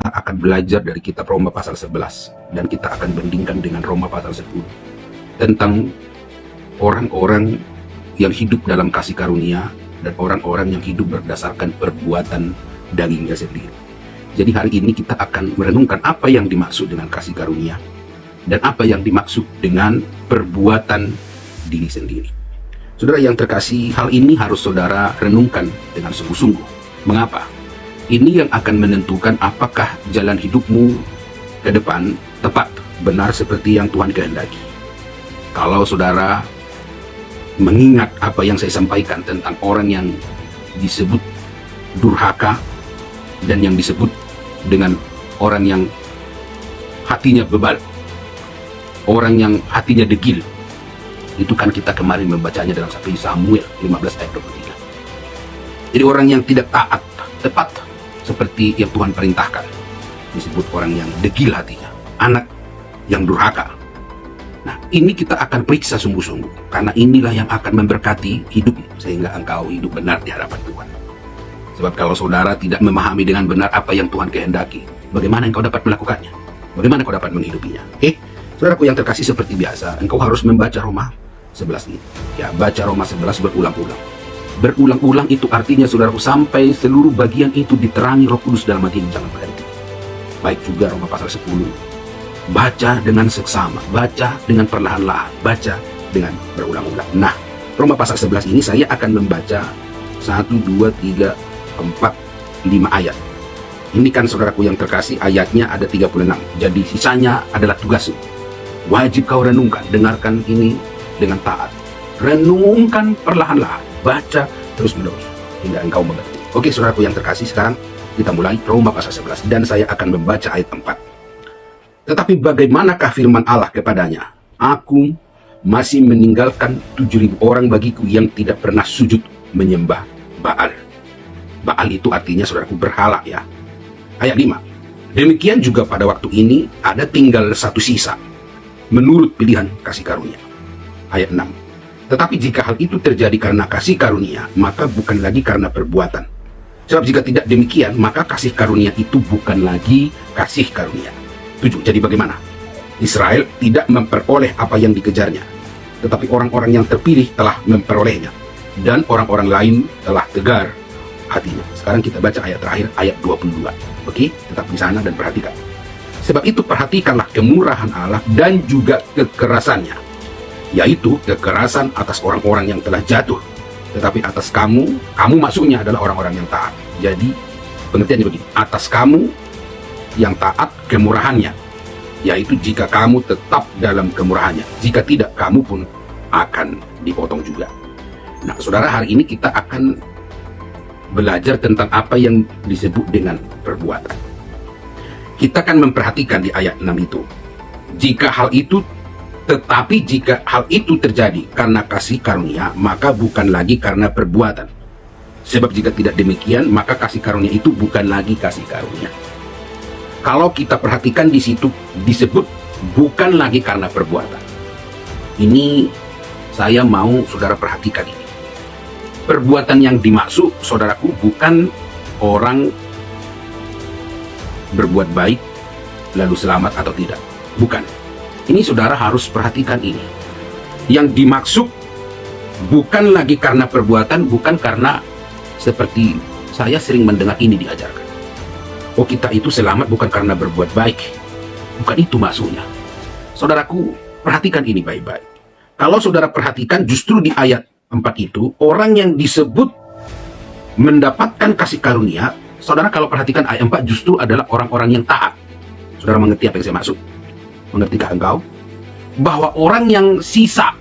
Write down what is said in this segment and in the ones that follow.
kita akan belajar dari kitab Roma pasal 11 dan kita akan bandingkan dengan Roma pasal 10 tentang orang-orang yang hidup dalam kasih karunia dan orang-orang yang hidup berdasarkan perbuatan dagingnya sendiri. Jadi hari ini kita akan merenungkan apa yang dimaksud dengan kasih karunia dan apa yang dimaksud dengan perbuatan diri sendiri. Saudara yang terkasih, hal ini harus saudara renungkan dengan sungguh-sungguh. Mengapa? Ini yang akan menentukan apakah jalan hidupmu ke depan tepat, benar seperti yang Tuhan kehendaki. Kalau saudara mengingat apa yang saya sampaikan tentang orang yang disebut durhaka dan yang disebut dengan orang yang hatinya bebal, orang yang hatinya degil, itu kan kita kemarin membacanya dalam 1 Samuel 15 ayat 23. Jadi orang yang tidak taat, tepat seperti yang Tuhan perintahkan, disebut orang yang degil hatinya, anak yang durhaka. Nah, ini kita akan periksa sungguh-sungguh, karena inilah yang akan memberkati hidupmu, sehingga engkau hidup benar di hadapan Tuhan. Sebab kalau saudara tidak memahami dengan benar apa yang Tuhan kehendaki, bagaimana engkau dapat melakukannya? Bagaimana engkau dapat menghidupinya? Saudaraku yang terkasih, seperti biasa, engkau harus membaca Roma 11 ini. Ya, baca Roma 11 berulang-ulang. Berulang-ulang itu artinya saudaraku sampai seluruh bagian itu diterangi Roh Kudus dalam hati, jangan berhenti. Baik juga Roma pasal 10. Baca dengan seksama, baca dengan perlahan-lahan, baca dengan berulang-ulang. Nah, Roma pasal 11 ini saya akan membaca 1, 2, 3, 4, 5 ayat. Ini kan saudaraku yang terkasih, ayatnya ada 36. Jadi sisanya adalah tugasmu. Wajib kau renungkan, dengarkan ini dengan taat. Renungkan perlahan-lahan, baca terus-menerus hingga engkau mengerti. Oke, saudaraku yang terkasih, sekarang kita mulai Roma pasal 11 dan saya akan membaca ayat 4. Tetapi bagaimanakah firman Allah kepadanya? Aku masih meninggalkan 7.000 orang bagiku yang tidak pernah sujud menyembah Baal. Baal itu artinya saudaraku berhala ya. Ayat 5. Demikian juga pada waktu ini ada tinggal satu sisa menurut pilihan kasih karunia. Ayat 6. Tetapi jika hal itu terjadi karena kasih karunia, maka bukan lagi karena perbuatan. Sebab jika tidak demikian, maka kasih karunia itu bukan lagi kasih karunia. 7. Jadi bagaimana? Israel tidak memperoleh apa yang dikejarnya, tetapi orang-orang yang terpilih telah memperolehnya, dan orang-orang lain telah tegar hatinya. Sekarang kita baca ayat terakhir, ayat 22. Oke, tetap di sana dan perhatikan. Sebab itu perhatikanlah kemurahan Allah dan juga kekerasannya, yaitu kekerasan atas orang-orang yang telah jatuh, tetapi atas kamu maksudnya adalah orang-orang yang taat. Jadi pengertiannya begini, atas kamu yang taat kemurahannya, yaitu jika kamu tetap dalam kemurahannya, jika tidak kamu pun akan dipotong juga. Nah saudara, hari ini kita akan belajar tentang apa yang disebut dengan perbuatan. Kita akan memperhatikan di ayat 6 itu, tetapi jika hal itu terjadi karena kasih karunia, maka bukan lagi karena perbuatan. Sebab jika tidak demikian, maka kasih karunia itu bukan lagi kasih karunia. Kalau kita perhatikan di situ disebut bukan lagi karena perbuatan. Ini saya mau saudara perhatikan ini. Perbuatan yang dimaksud saudaraku bukan orang berbuat baik lalu selamat atau tidak. Bukan. Ini saudara harus perhatikan ini. Yang dimaksud bukan lagi karena perbuatan, bukan karena seperti saya sering mendengar ini diajarkan. Oh, kita itu selamat bukan karena berbuat baik. Bukan itu maksudnya. Saudaraku, perhatikan ini baik-baik. Kalau saudara perhatikan justru di ayat 4 itu, orang yang disebut mendapatkan kasih karunia, saudara kalau perhatikan ayat 4 justru adalah orang-orang yang taat. Saudara mengerti apa yang saya maksud? Mengertikah engkau? Bahwa orang yang sisa,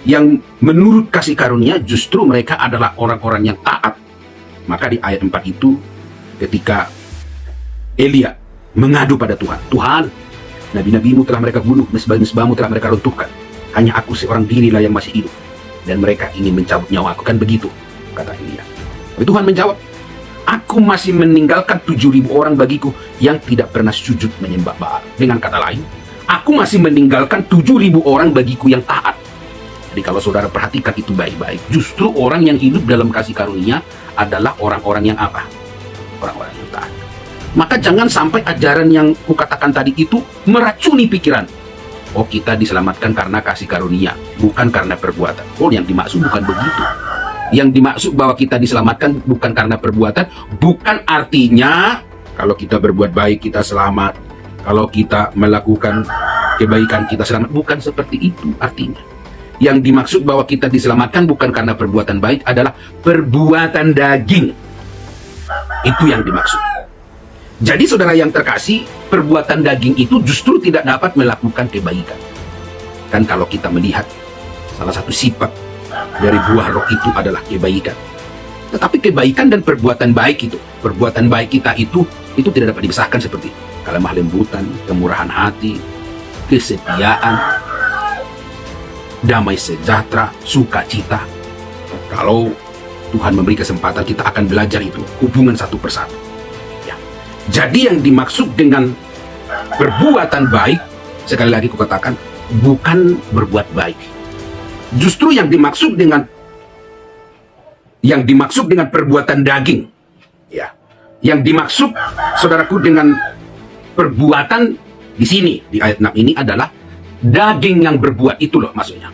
yang menurut kasih karunia, justru mereka adalah orang-orang yang taat. Maka di ayat 4 itu, ketika Elia mengadu pada Tuhan, Tuhan, nabi-nabimu telah mereka bunuh, mesbah-mesbahmu telah mereka runtuhkan, hanya aku seorang dirilah yang masih hidup, dan mereka ingin mencabut nyawaku. Kan begitu, kata Elia. Tapi Tuhan menjawab, aku masih meninggalkan 7.000 orang bagiku yang tidak pernah sujud menyembah Baal. Dengan kata lain, aku masih meninggalkan 7.000 orang bagiku yang taat. Jadi kalau saudara perhatikan itu baik-baik, justru orang yang hidup dalam kasih karunia adalah orang-orang yang apa? Orang-orang yang taat. Maka jangan sampai ajaran yang kukatakan tadi itu meracuni pikiran. Oh, kita diselamatkan karena kasih karunia, bukan karena perbuatan. Oh, yang dimaksud bukan begitu. Yang dimaksud bahwa kita diselamatkan bukan karena perbuatan, bukan artinya kalau kita berbuat baik kita selamat, kalau kita melakukan kebaikan kita selamat, bukan seperti itu artinya. Yang dimaksud bahwa kita diselamatkan bukan karena perbuatan baik adalah perbuatan daging. Itu yang dimaksud. Jadi saudara yang terkasih, perbuatan daging itu justru tidak dapat melakukan kebaikan. Dan kalau kita melihat salah satu sifat dari buah roh itu adalah kebaikan. Tetapi kebaikan dan perbuatan baik kita itu tidak dapat dipisahkan seperti kelemah lembutan, kemurahan hati, kesetiaan, damai sejahtera, sukacita. Kalau Tuhan memberi kesempatan, kita akan belajar itu hubungan satu persatu. Ya. Jadi yang dimaksud dengan perbuatan baik, sekali lagi kukatakan, bukan berbuat baik. Justru yang dimaksud dengan perbuatan daging, ya, yang dimaksud saudaraku dengan perbuatan di sini di ayat 6 ini adalah daging yang berbuat, itu loh maksudnya.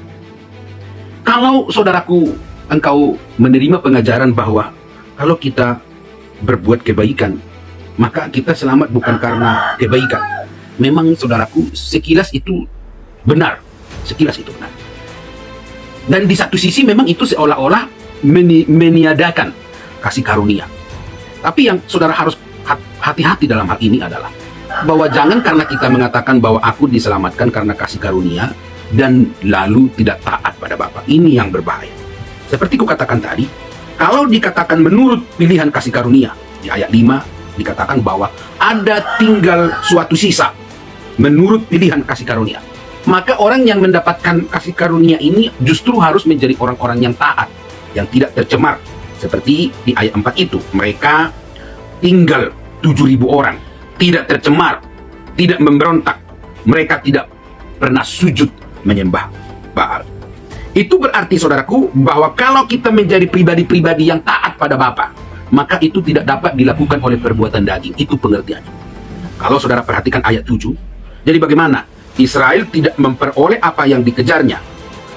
Kalau saudaraku, engkau menerima pengajaran bahwa kalau kita berbuat kebaikan maka kita selamat bukan karena kebaikan, memang saudaraku sekilas itu benar, dan di satu sisi memang itu seolah-olah meniadakan kasih karunia. Tapi yang saudara harus hati-hati dalam hal ini adalah bahwa jangan karena kita mengatakan bahwa aku diselamatkan karena kasih karunia dan lalu tidak taat pada Bapa. Ini yang berbahaya. Seperti kukatakan tadi, kalau dikatakan menurut pilihan kasih karunia, di ayat 5 dikatakan bahwa ada tinggal suatu sisa menurut pilihan kasih karunia. Maka orang yang mendapatkan kasih karunia ini justru harus menjadi orang-orang yang taat, yang tidak tercemar. Seperti di ayat 4 itu, mereka tinggal 7.000 orang, tidak tercemar, tidak memberontak, mereka tidak pernah sujud menyembah Baal. Itu berarti saudaraku bahwa kalau kita menjadi pribadi-pribadi yang taat pada Bapa, maka itu tidak dapat dilakukan oleh perbuatan daging. Itu pengertiannya. Kalau saudara perhatikan ayat 7, jadi bagaimana? Israel tidak memperoleh apa yang dikejarnya,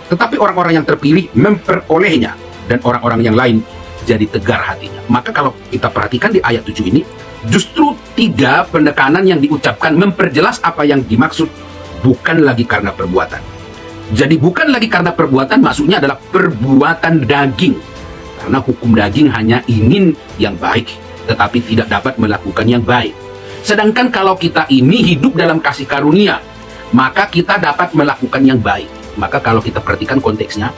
tetapi orang-orang yang terpilih memperolehnya, dan orang-orang yang lain jadi tegar hatinya. Maka kalau kita perhatikan di ayat 7 ini, justru 3 penekanan yang diucapkan memperjelas apa yang dimaksud bukan lagi karena perbuatan. Jadi bukan lagi karena perbuatan, maksudnya adalah perbuatan daging. Karena hukum daging hanya ingin yang baik, tetapi tidak dapat melakukan yang baik. Sedangkan kalau kita ini hidup dalam kasih karunia, maka kita dapat melakukan yang baik. Maka kalau kita perhatikan konteksnya,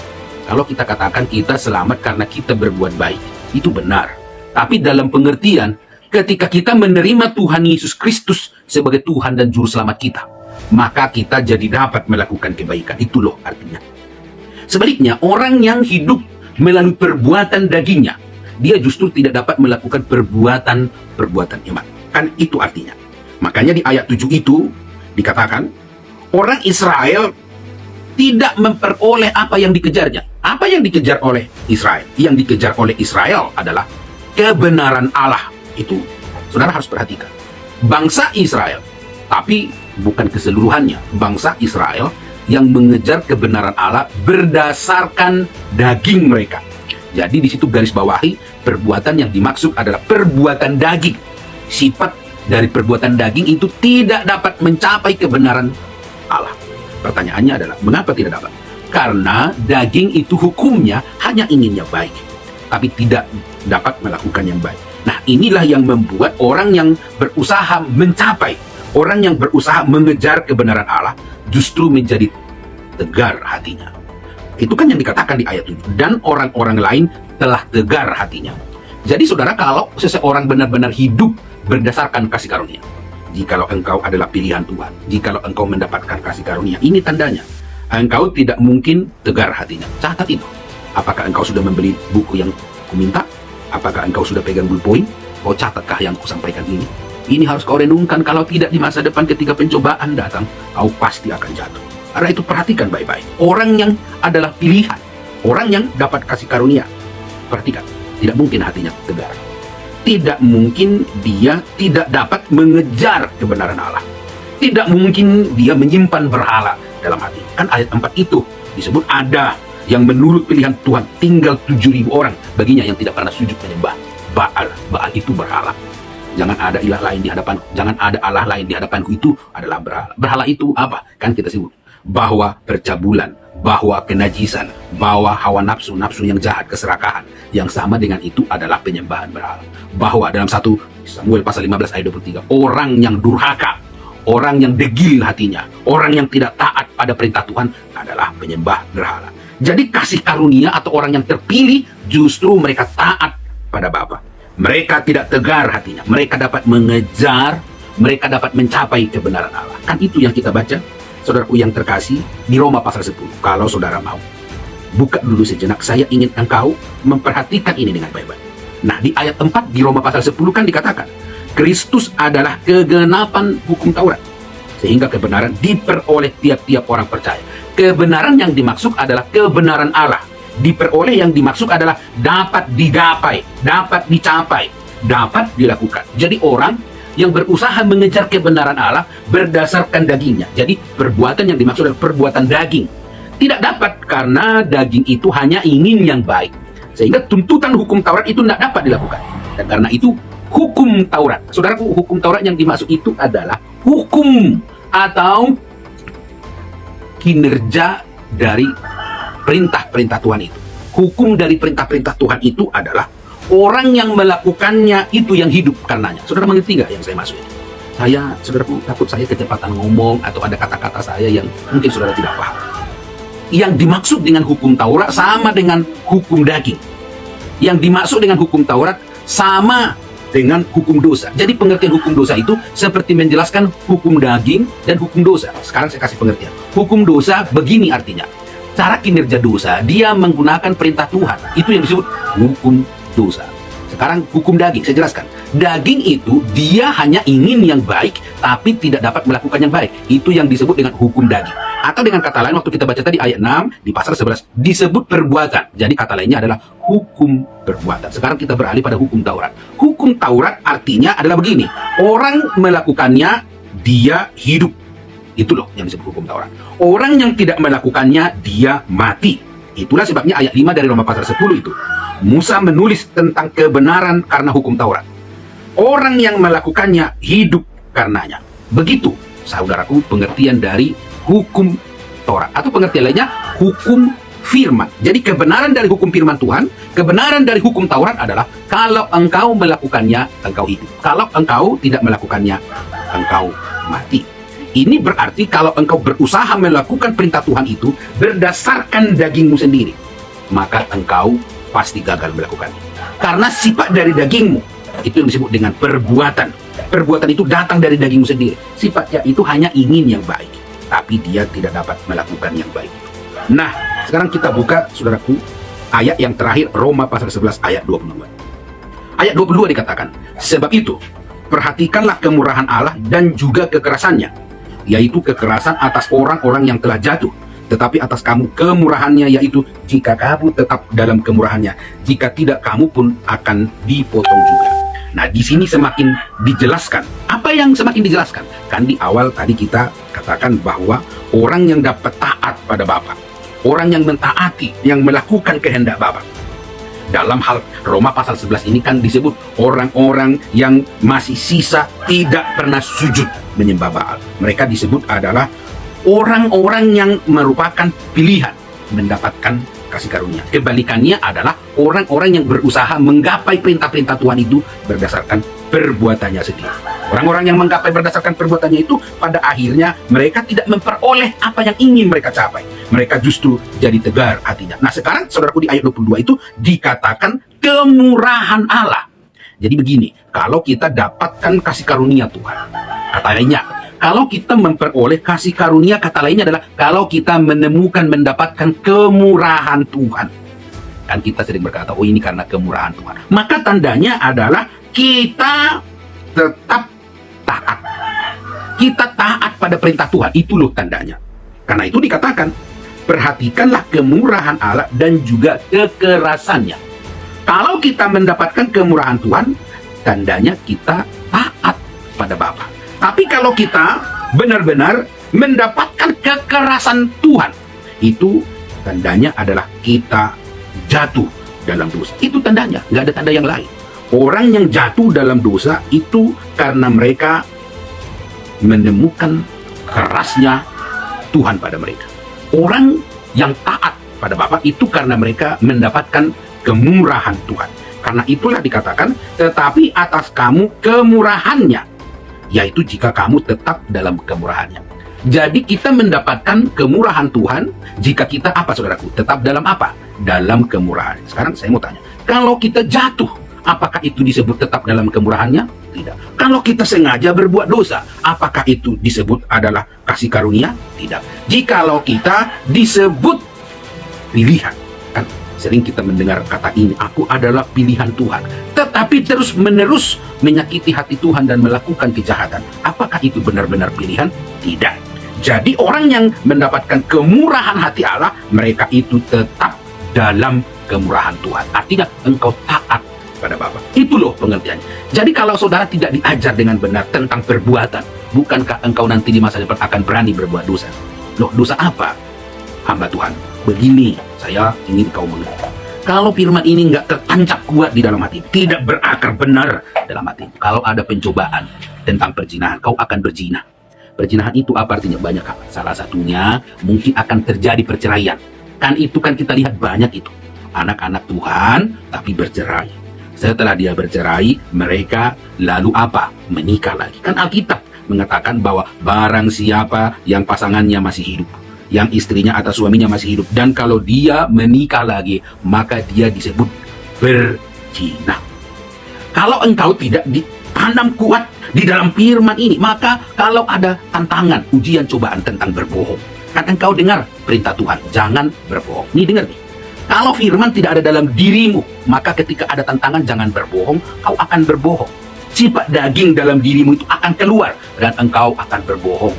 kalau kita katakan kita selamat karena kita berbuat baik, itu benar. Tapi dalam pengertian, ketika kita menerima Tuhan Yesus Kristus sebagai Tuhan dan Juru Selamat kita, maka kita jadi dapat melakukan kebaikan. Itu loh artinya. Sebaliknya, orang yang hidup melalui perbuatan dagingnya, dia justru tidak dapat melakukan perbuatan iman. Kan itu artinya. Makanya di ayat 7 itu dikatakan, orang Israel tidak memperoleh apa yang dikejarnya. Apa yang dikejar oleh Israel? Yang dikejar oleh Israel adalah kebenaran Allah. Itu saudara harus perhatikan. Bangsa Israel, tapi bukan keseluruhannya. Bangsa Israel yang mengejar kebenaran Allah berdasarkan daging mereka. Jadi di situ garis bawahi, perbuatan yang dimaksud adalah perbuatan daging. Sifat dari perbuatan daging itu tidak dapat mencapai kebenaran Allah. Pertanyaannya adalah, mengapa tidak dapat? Karena daging itu hukumnya hanya ingin yang baik, tapi tidak dapat melakukan yang baik. Nah, inilah yang membuat orang yang berusaha mencapai, orang yang berusaha mengejar kebenaran Allah, justru menjadi tegar hatinya. Itu kan yang dikatakan di ayat 7. Dan orang-orang lain telah tegar hatinya. Jadi saudara, kalau seseorang benar-benar hidup berdasarkan kasih karunia, jikalau engkau adalah pilihan Tuhan, jikalau engkau mendapatkan kasih karunia, ini tandanya engkau tidak mungkin tegar hatinya. Catat itu. Apakah engkau sudah membeli buku yang kuminta? Apakah engkau sudah pegang ballpoint? Kau catatkah yang kusampaikan ini? Ini harus kau renungkan. Kalau tidak, di masa depan ketika pencobaan datang, kau pasti akan jatuh. Karena itu perhatikan baik-baik. Orang yang adalah pilihan, orang yang dapat kasih karunia, perhatikan, tidak mungkin hatinya tegar. tidak mungkin dia tidak dapat mengejar kebenaran Allah. Tidak mungkin dia menyimpan berhala dalam hati. Kan ayat 4 itu disebut ada yang menurut pilihan Tuhan tinggal 7.000 orang baginya yang tidak pernah sujud menyembah Baal. Baal itu berhala. Jangan ada ilah lain di hadapanku. Jangan ada Allah lain di hadapanku. Itu adalah berhala. Berhala itu apa? Kan kita sebut bahwa percabulan, bahwa kenajisan, bahwa hawa nafsu yang jahat, keserakahan. Yang sama dengan itu adalah penyembahan berhala. Bahwa dalam 1 Samuel pasal 15 ayat 23, orang yang durhaka, orang yang degil hatinya, orang yang tidak taat pada perintah Tuhan adalah penyembah berhala. Jadi kasih karunia atau orang yang terpilih justru mereka taat pada Bapa. Mereka tidak tegar hatinya. Mereka dapat mengejar, mereka dapat mencapai kebenaran Allah. Kan itu yang kita baca, saudaraku yang terkasih, di Roma pasal 10. Kalau saudara mau, buka dulu sejenak. Saya ingin engkau memperhatikan ini dengan baik-baik. Nah, di ayat 4 di Roma pasal 10 kan dikatakan, Kristus adalah kegenapan hukum Taurat, sehingga kebenaran diperoleh tiap-tiap orang percaya. Kebenaran yang dimaksud adalah kebenaran Allah. Diperoleh yang dimaksud adalah dapat digapai, dapat dicapai, dapat dilakukan. Jadi orang yang berusaha mengejar kebenaran Allah berdasarkan dagingnya. Jadi perbuatan yang dimaksud adalah perbuatan daging. Tidak dapat karena daging itu hanya ingin yang baik. Sehingga tuntutan hukum Taurat itu tidak dapat dilakukan. Dan karena itu hukum Taurat, saudaraku, hukum Taurat yang dimaksud itu adalah hukum atau kinerja dari perintah-perintah Tuhan itu. Hukum dari perintah-perintah Tuhan itu adalah orang yang melakukannya itu yang hidup karenanya. Saudara mengerti nggak yang saya maksud ini? Saudaraku, takut saya kecepatan ngomong atau ada kata-kata saya yang mungkin saudara tidak paham. Yang dimaksud dengan hukum Taurat sama dengan hukum daging. Yang dimaksud dengan hukum Taurat sama dengan hukum dosa. Jadi pengertian hukum dosa itu seperti menjelaskan hukum daging dan hukum dosa. Sekarang saya kasih pengertian. Hukum dosa begini artinya. Cara kinerja dosa, dia menggunakan perintah Tuhan. Itu yang disebut hukum dosa. Sekarang hukum daging, saya jelaskan. Daging itu dia hanya ingin yang baik, tapi tidak dapat melakukan yang baik. Itu yang disebut dengan hukum daging. Atau dengan kata lain, waktu kita baca tadi ayat 6, di pasal 11, disebut perbuatan. Jadi kata lainnya adalah hukum perbuatan. Sekarang kita beralih pada hukum Taurat. Hukum Taurat artinya adalah begini. Orang melakukannya, dia hidup. Itu loh yang disebut hukum Taurat. Orang yang tidak melakukannya, dia mati. Itulah sebabnya ayat 5 dari Roma pasal 10 itu. Musa menulis tentang kebenaran karena hukum Taurat. Orang yang melakukannya hidup karenanya. Begitu, saudaraku, pengertian dari hukum Taurat. Atau pengertian lainnya, hukum firman. Jadi kebenaran dari hukum firman Tuhan, kebenaran dari hukum Taurat adalah kalau engkau melakukannya, engkau hidup. Kalau engkau tidak melakukannya, engkau mati. Ini berarti kalau engkau berusaha melakukan perintah Tuhan itu berdasarkan dagingmu sendiri, maka engkau pasti gagal melakukannya. Karena sifat dari dagingmu, itu yang disebut dengan perbuatan. Perbuatan itu datang dari dagingmu sendiri. Sifatnya itu hanya ingin yang baik, tapi dia tidak dapat melakukan yang baik. Nah, sekarang kita buka, saudaraku, ayat yang terakhir, Roma pasal 11 ayat 22. Ayat 22 dikatakan, sebab itu, perhatikanlah kemurahan Allah dan juga kekerasannya, yaitu kekerasan atas orang-orang yang telah jatuh, tetapi atas kamu kemurahannya, yaitu jika kamu tetap dalam kemurahannya, jika tidak kamu pun akan dipotong juga. Nah, di sini semakin dijelaskan. Apa yang semakin dijelaskan? Kan di awal tadi kita katakan bahwa orang yang dapat taat pada Bapa, orang yang mentaati, yang melakukan kehendak Bapa. Dalam hal Roma pasal 11 ini kan disebut orang-orang yang masih sisa tidak pernah sujud menyembah Baal. Mereka disebut adalah orang-orang yang merupakan pilihan mendapatkan kasih karunia. Kebalikannya adalah orang-orang yang berusaha menggapai perintah-perintah Tuhan itu berdasarkan perbuatannya sendiri. Orang-orang yang menggapai berdasarkan perbuatannya itu pada akhirnya mereka tidak memperoleh apa yang ingin mereka capai. Mereka justru jadi tegar hatinya. Nah, sekarang saudaraku di ayat 22 itu dikatakan kemurahan Allah. Jadi begini, kalau kita dapatkan kasih karunia Tuhan, kata lainnya, kalau kita memperoleh kasih karunia, kata lainnya adalah kalau kita menemukan, mendapatkan kemurahan Tuhan. Kan kita sering berkata, oh ini karena kemurahan Tuhan. Maka tandanya adalah kita tetap taat. Kita taat pada perintah Tuhan. Itu loh tandanya. Karena itu dikatakan, perhatikanlah kemurahan Allah dan juga kekerasannya. Kalau kita mendapatkan kemurahan Tuhan, tandanya kita taat pada Bapa. Tapi kalau kita benar-benar mendapatkan kekerasan Tuhan, itu tandanya adalah kita jatuh dalam dosa. Itu tandanya, nggak ada tanda yang lain. Orang yang jatuh dalam dosa itu karena mereka menemukan kerasnya Tuhan pada mereka. Orang yang taat pada Bapa itu karena mereka mendapatkan kemurahan Tuhan. Karena itulah dikatakan, tetapi atas kamu kemurahannya, yaitu jika kamu tetap dalam kemurahannya. Jadi kita mendapatkan kemurahan Tuhan jika kita apa, saudaraku? Tetap dalam apa? Dalam kemurahan. Sekarang saya mau tanya, kalau kita jatuh, apakah itu disebut tetap dalam kemurahannya? Tidak. Kalau kita sengaja berbuat dosa, apakah itu disebut adalah kasih karunia? Tidak. Jikalau kita disebut pilihan, kan sering kita mendengar kata ini, aku adalah pilihan Tuhan, tetapi terus-menerus menyakiti hati Tuhan dan melakukan kejahatan, apakah itu benar-benar pilihan? Tidak. Jadi orang yang mendapatkan kemurahan hati Allah, mereka itu tetap dalam kemurahan Tuhan. Artinya engkau taat pada Bapa. Itu loh pengertiannya. Jadi kalau saudara tidak diajar dengan benar tentang perbuatan, bukankah engkau nanti di masa depan akan berani berbuat dosa? Loh, dosa apa? Hamba Tuhan, begini saya ingin kau mengerti. Kalau firman ini nggak tertancap kuat di dalam hati, tidak berakar benar dalam hati, kalau ada pencobaan tentang perzinahan, kau akan berzina. Perzinahan itu apa artinya? Banyak hal. Salah satunya mungkin akan terjadi perceraian. Kan itu kan kita lihat banyak itu. Anak-anak Tuhan tapi bercerai. Setelah dia bercerai, mereka lalu apa? Menikah lagi. Kan Alkitab mengatakan bahwa barang siapa yang pasangannya masih hidup, yang istrinya atau suaminya masih hidup, dan kalau dia menikah lagi, maka dia disebut berzina. Kalau engkau tidak ditanam kuat di dalam firman ini, maka kalau ada tantangan, ujian, cobaan tentang berbohong, kan engkau dengar perintah Tuhan, jangan berbohong. Nih dengar nih, kalau firman tidak ada dalam dirimu, maka ketika ada tantangan jangan berbohong, kau akan berbohong. Sifat daging dalam dirimu itu akan keluar dan engkau akan berbohong.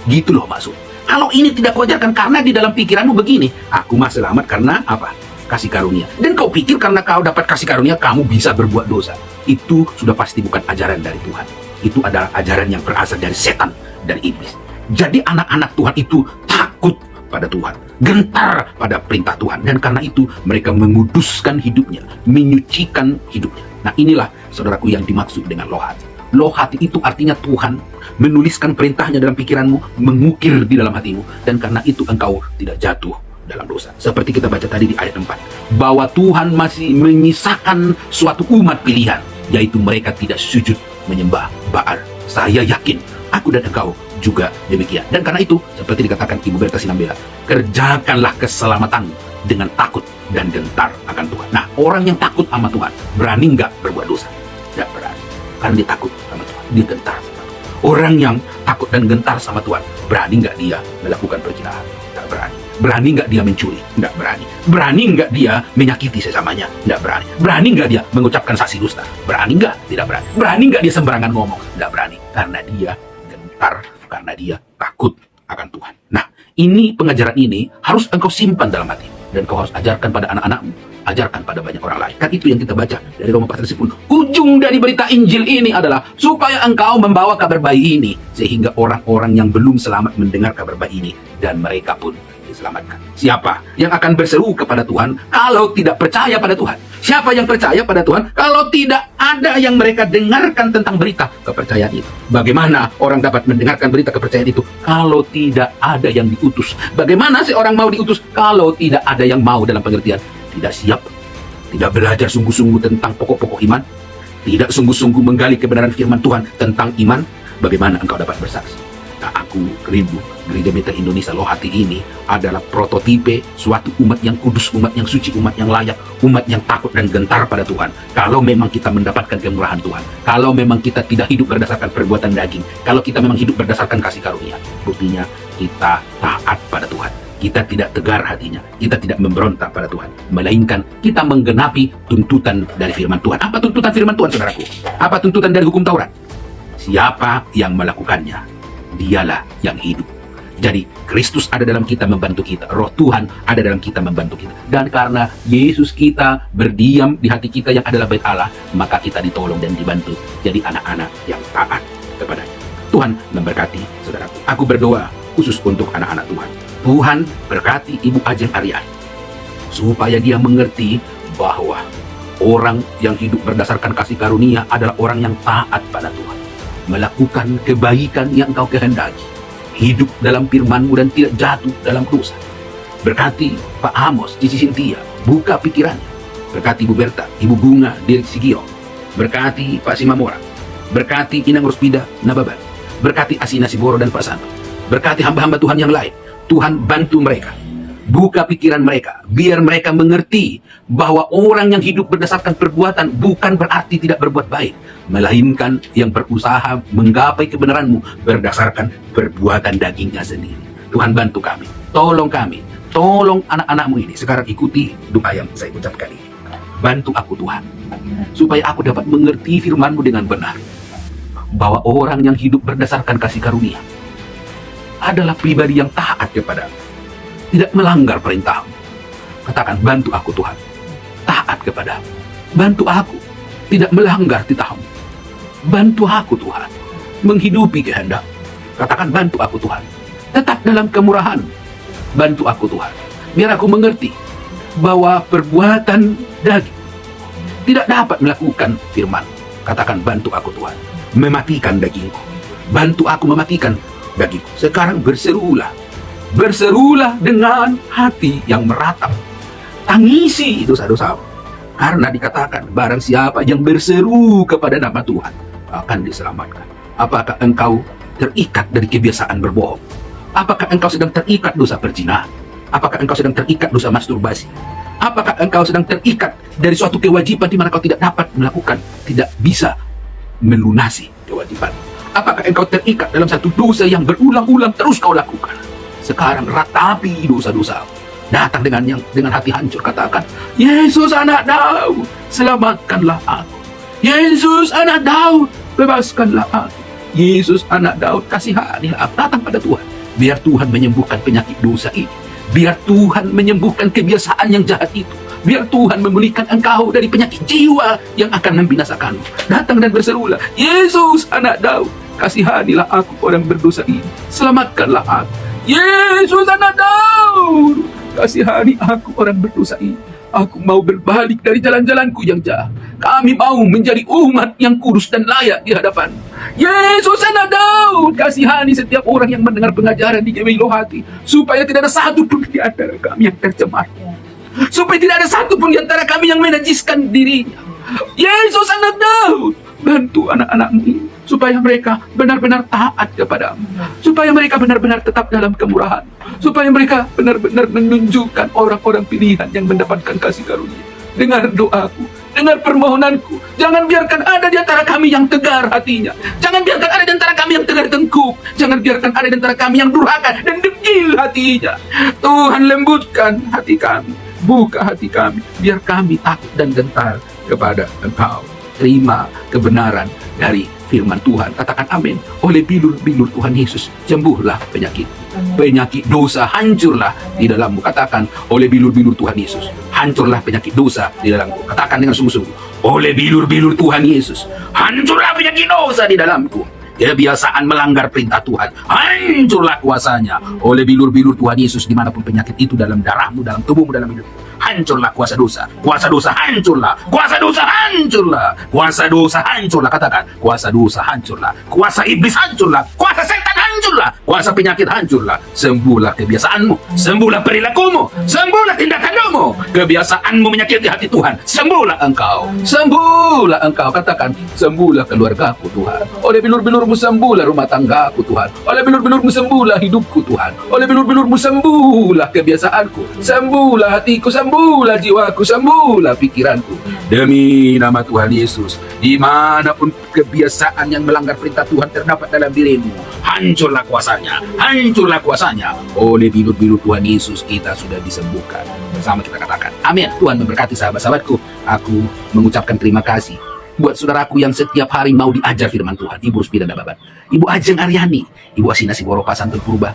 Gitu loh maksud. Kalau ini tidak kau ajarkan karena di dalam pikiranmu begini, aku mah selamat karena apa? Kasih karunia. Dan kau pikir karena kau dapat kasih karunia, kamu bisa berbuat dosa. Itu sudah pasti bukan ajaran dari Tuhan. Itu adalah ajaran yang berasal dari setan, dari iblis. Jadi anak-anak Tuhan itu takut pada Tuhan, gentar pada perintah Tuhan, dan karena itu mereka menguduskan hidupnya, menyucikan hidupnya. Nah inilah saudaraku yang dimaksud dengan loh hati. Loh hati itu artinya Tuhan menuliskan perintahnya dalam pikiranmu, mengukir di dalam hatimu, dan karena itu engkau tidak jatuh dalam dosa. Seperti kita baca tadi di ayat 4, bahwa Tuhan masih menyisakan suatu umat pilihan, yaitu mereka tidak sujud menyembah Baal. Saya yakin aku dan engkau juga demikian. Dan karena itu, seperti dikatakan Ibu Berta Sinambela, kerjakanlah keselamatan dengan takut dan gentar akan Tuhan. Nah, orang yang takut sama Tuhan, berani nggak berbuat dosa? Tidak berani. Karena dia takut sama Tuhan, dia gentar sama Tuhan. Orang yang takut dan gentar sama Tuhan, berani nggak dia melakukan perzinahan? Tidak berani. Berani nggak dia mencuri? Tidak berani. Berani nggak dia menyakiti sesamanya? Tidak berani. Berani nggak dia mengucapkan saksi dusta? Berani nggak? Tidak berani. Berani nggak dia sembarangan ngomong? Tidak berani. Karena dia gentar, karena dia takut akan Tuhan. Nah, ini pengajaran ini harus engkau simpan dalam hati, dan kau harus ajarkan pada anak-anakmu, ajarkan pada banyak orang lain. Kan itu yang kita baca dari Roma pasal 10. Ujung dari berita Injil ini adalah supaya engkau membawa kabar baik ini, sehingga orang-orang yang belum selamat mendengar kabar baik ini, dan mereka pun diselamatkan. Siapa yang akan berseru kepada Tuhan kalau tidak percaya pada Tuhan? Siapa yang percaya pada Tuhan kalau tidak ada yang mereka dengarkan tentang berita kepercayaan itu? Bagaimana orang dapat mendengarkan berita kepercayaan itu kalau tidak ada yang diutus? Bagaimana seorang mau diutus kalau tidak ada yang mau, dalam pengertian tidak siap, tidak belajar sungguh-sungguh tentang pokok-pokok iman, tidak sungguh-sungguh menggali kebenaran firman Tuhan tentang iman? Bagaimana engkau dapat bersaksi? Nah, aku rindu Gereja Betel Indonesia Loh Hati ini adalah prototipe suatu umat yang kudus, umat yang suci, umat yang layak, umat yang takut dan gentar pada Tuhan. Kalau memang kita mendapatkan kemurahan Tuhan, kalau memang kita tidak hidup berdasarkan perbuatan daging, kalau kita memang hidup berdasarkan kasih karunia, buktinya kita taat pada Tuhan. Kita tidak tegar hatinya, kita tidak memberontak pada Tuhan, melainkan kita menggenapi tuntutan dari firman Tuhan. Apa tuntutan firman Tuhan, saudaraku? Apa tuntutan dari hukum Taurat? Siapa yang melakukannya, dialah yang hidup. Jadi Kristus ada dalam kita membantu kita, Roh Tuhan ada dalam kita membantu kita. Dan karena Yesus kita berdiam di hati kita yang adalah bait Allah, maka kita ditolong dan dibantu jadi anak-anak yang taat kepadanya. Tuhan memberkati saudaraku. Aku berdoa khusus untuk anak-anak Tuhan. Tuhan berkati Ibu Ajeng Aryani, supaya dia mengerti bahwa orang yang hidup berdasarkan kasih karunia adalah orang yang taat pada Tuhan, melakukan kebaikan yang Engkau kehendaki, hidup dalam firman-Mu dan tidak jatuh dalam dosa. Berkati Pak Amos, Cici Sintia, buka pikirannya. Berkati Ibu Berta, Ibu Bunga, Dirk Sigio. Berkati Pak Simamora. Berkati Inang Rospida Nababan. Berkati Asina Siboro dan Pak Santo. Berkati hamba-hamba Tuhan yang lain. Tuhan bantu mereka. Buka pikiran mereka, biar mereka mengerti bahwa orang yang hidup berdasarkan perbuatan bukan berarti tidak berbuat baik, melainkan yang berusaha menggapai kebenaran-Mu berdasarkan perbuatan dagingnya sendiri. Tuhan bantu kami, tolong anak-anak-Mu ini. Sekarang ikuti doa yang saya ucapkan ini. Bantu aku Tuhan, supaya aku dapat mengerti firman-Mu dengan benar, bahwa orang yang hidup berdasarkan kasih karunia adalah pribadi yang taat kepada-Mu, tidak melanggar perintah-Mu. Katakan, bantu aku Tuhan, taat kepada-Mu. Bantu aku tidak melanggar titah-Mu. Bantu aku Tuhan, menghidupi kehendak. Katakan, bantu aku Tuhan, tetap dalam kemurahan. Bantu aku Tuhan, biar aku mengerti bahwa perbuatan daging tidak dapat melakukan firman. Katakan, bantu aku Tuhan, mematikan dagingku. Bantu aku mematikan dagingku. Sekarang berserulah dengan hati yang meratap. Tangisi dosa-dosamu, karena dikatakan barang siapa yang berseru kepada nama Tuhan akan diselamatkan. Apakah engkau terikat dari kebiasaan berbohong? Apakah engkau sedang terikat dosa perzinahan? Apakah engkau sedang terikat dosa masturbasi? Apakah engkau sedang terikat dari suatu kewajiban di mana kau tidak dapat melakukan, tidak bisa melunasi kewajiban? Apakah engkau terikat dalam satu dosa yang berulang-ulang terus kau lakukan? Sekarang ratapi dosa-dosa. Datang dengan hati hancur, katakan, Yesus anak Daud, selamatkanlah aku. Yesus anak Daud, bebaskanlah aku. Yesus anak Daud, kasihanilah aku. Datang pada Tuhan, biar Tuhan menyembuhkan penyakit dosa ini. Biar Tuhan menyembuhkan kebiasaan yang jahat itu. Biar Tuhan memulihkan engkau dari penyakit jiwa yang akan membinasakanmu. Datang dan berserulah, Yesus anak Daud, kasihanilah aku orang berdosa ini. Selamatkanlah aku. Yesus anak Daud, kasihani aku orang berdosa ini. Aku mau berbalik dari jalan-jalanku yang jahat. Kami mau menjadi umat yang kudus dan layak di hadapan. Yesus anak Daud, kasihani setiap orang yang mendengar pengajaran di GBI Lohati, supaya tidak ada satu pun di antara kami yang tercemar, supaya tidak ada satu pun di antara kami yang menajiskan dirinya. Yesus anak Daud, bantu anak-anak-Mu ini, supaya mereka benar-benar taat kepada-Mu, supaya mereka benar-benar tetap dalam kemurahan, supaya mereka benar-benar menunjukkan orang-orang pilihan yang mendapatkan kasih karunia. Dengar doaku, dengar permohonanku. Jangan biarkan ada di antara kami yang tegar hatinya. Jangan biarkan ada di antara kami yang tegar tengkuk. Jangan biarkan ada di antara kami yang durhaka dan degil hatinya. Tuhan, lembutkan hati kami, buka hati kami, biar kami takut dan gentar kepada Engkau. Terima kebenaran dari firman Tuhan. Katakan amin. Oleh bilur-bilur Tuhan Yesus, sembuhlah penyakit. Penyakit dosa hancurlah di dalammu. Katakan, oleh bilur-bilur Tuhan Yesus, hancurlah penyakit dosa di dalamku. Katakan dengan sungguh-sungguh, oleh bilur-bilur Tuhan Yesus, hancurlah penyakit dosa di dalamku. Kebiasaan melanggar perintah Tuhan, hancurlah kuasanya. Oleh bilur-bilur Tuhan Yesus, dimanapun penyakit itu, dalam darahmu, dalam tubuhmu, dalam hidupmu, hancurlah kuasa dosa. Kuasa dosa hancurlah. Kuasa dosa hancurlah. Kuasa dosa hancurlah. Katakan, kuasa dosa hancurlah. Kuasa iblis hancurlah. Kuasa setan hancurlah. Kuasa penyakit hancurlah. Sembuhlah kebiasaanmu. Sembuhlah perilakumu. Sembuhlah tindakanmu. Kebiasaanmu menyakiti hati Tuhan. Sembuhlah engkau. Sembuhlah engkau. Katakan, sembuhlah keluargaku Tuhan. Oleh bilur-bilurmu sembuhlah rumah tanggaku Tuhan. Oleh bilur-bilurmu sembuhlah hidupku Tuhan. Oleh bilur-bilurmu sembuhlah kebiasaanku. Sembuhlah hatiku. Sembuhlah jiwaku, sembuhlah pikiranku. Demi nama Tuhan Yesus, dimanapun kebiasaan yang melanggar perintah Tuhan terdapat dalam dirimu, hancurlah kuasanya, hancurlah kuasanya. Oleh bilur-bilur Tuhan Yesus, kita sudah disembuhkan. Bersama kita katakan, amin. Tuhan memberkati sahabat-sahabatku. Aku mengucapkan terima kasih buat saudaraku yang setiap hari mau diajar firman Tuhan. Ibu Ruspida Nababan, Ibu Ajeng Aryani, Ibu Asina Siboro Pasantun Purba,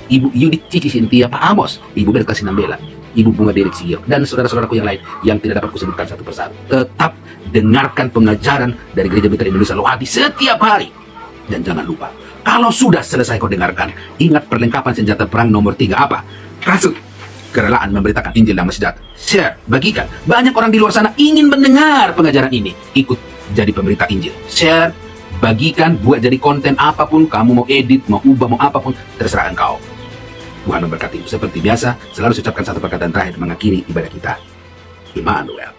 Ibu Yudit Cici Sintia, Pak Amos, Ibu Berta Sinambela, Ibu Bunga Derik Sigio, dan saudara-saudaraku yang lain yang tidak dapat kusebutkan satu persatu. Tetap dengarkan pengajaran dari Gereja Bintang Indonesia Loadi setiap hari. Dan jangan lupa, kalau sudah selesai kau dengarkan, ingat perlengkapan senjata perang nomor 3 apa? Kasut, kerelaan memberitakan Injil damai sejahtera. Share, bagikan. Banyak orang di luar sana ingin mendengar pengajaran ini. Ikut jadi pemberita Injil. Share, bagikan, buat jadi konten apapun. Kamu mau edit, mau ubah, mau apapun, terserah engkau. Tuhan memberkati. Seperti biasa, selalu ucapkan satu perkataan terakhir mengakhiri ibadah kita. Immanuel.